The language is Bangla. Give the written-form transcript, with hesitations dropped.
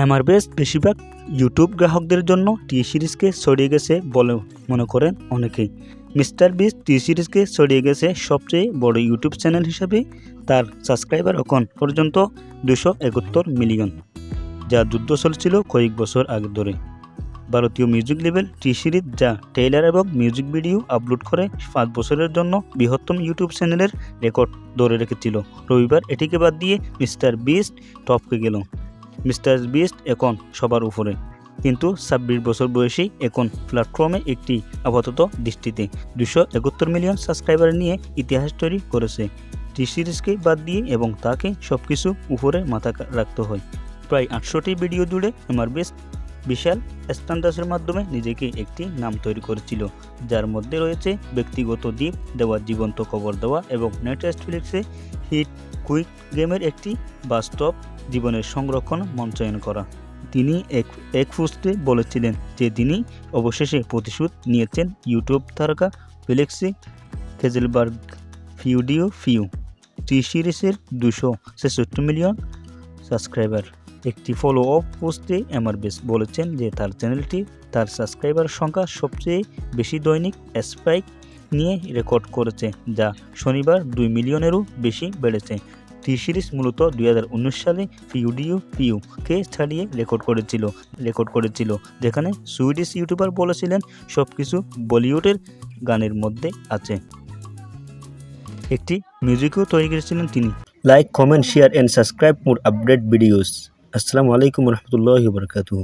এমআরবেস বেশিরভাগ ইউটিউব গ্রাহকদের জন্য টি সিরিজকে ছড়িয়ে গেছে বলে মনে করেন অনেকেই। মিস্টার বিস্ট টি সিরিজকে ছড়িয়ে গেছে সবচেয়ে বড় ইউটিউব চ্যানেল হিসাবে। তার সাবস্ক্রাইবার এখন পর্যন্ত 271 মিলিয়ন, যা যুদ্ধ চলছিল কয়েক বছর আগে ধরে। ভারতীয় মিউজিক লেভেল টি সিরিজ, যা ট্রেইলার এবং মিউজিক ভিডিও আপলোড করে 5 বছরের জন্য বৃহত্তম ইউটিউব চ্যানেলের রেকর্ড ধরে রেখেছিল। রবিবার এটিকে বাদ দিয়ে মিস্টার বিস্ট টপকে গেল। মিস্টার বিস্ট এখন সবার উপরে, কিন্তু 26 বছর বয়সী এখন প্ল্যাটফর্মে একটি আপাতত দৃষ্টিতে 271 মিলিয়ন সাবস্ক্রাইবার নিয়ে ইতিহাস তৈরি করেছে। টি সিরিজকে বাদ দিয়ে এবং তাকে সবকিছু উপরে মাথা রাখতে হয়। প্রায় 800টি ভিডিও জুড়ে এমআরবেস বিশাল স্ট্যান্ডার্ডের মাধ্যমে নিজেকে একটি নাম তৈরি করেছিল, যার মধ্যে রয়েছে ব্যক্তিগত দ্বীপ দেওয়া, জীবন্ত খবর দেওয়া এবং নেটফ্লিক্সে হিট কুইক গেমের একটি বাস্তব জীবনের সংরক্ষণ মঞ্চায়ন করা। তিনি এক পোস্টে বলেছিলেন যে তিনি অবশেষে প্রতিশোধ নিয়েছেন ইউটিউব তারকা ফেলিক্স কেজেলবার্গ ফিউ টি সিরিজের 266 মিলিয়ন সাবস্ক্রাইবার। একটি ফলো আপ পোস্টে এমআরবেস বলেছেন যে তার চ্যানেলটি তার সাবস্ক্রাইবার সংখ্যা সবচেয়ে বেশি দৈনিক স্পাইক নিয়ে রেকর্ড করেছে, যা শনিবার 2 মিলিয়নেরও বেশি বেড়েছে। টি সিরিজ মূলত 2019 সালে ফিউ-কে ছাড়িয়ে রেকর্ড করেছিল, যেখানে সুইডিশ ইউটিউবার বলেছিলেন সবকিছু বলিউডের গানের মধ্যে আছে। একটি মিউজিকও তৈরি করেছিলেন তিনি। Like, comment, share and subscribe for update videos. আসসালামু আলাইকুম রহমতুল্লাহি ওয়া বারাকাতুহু।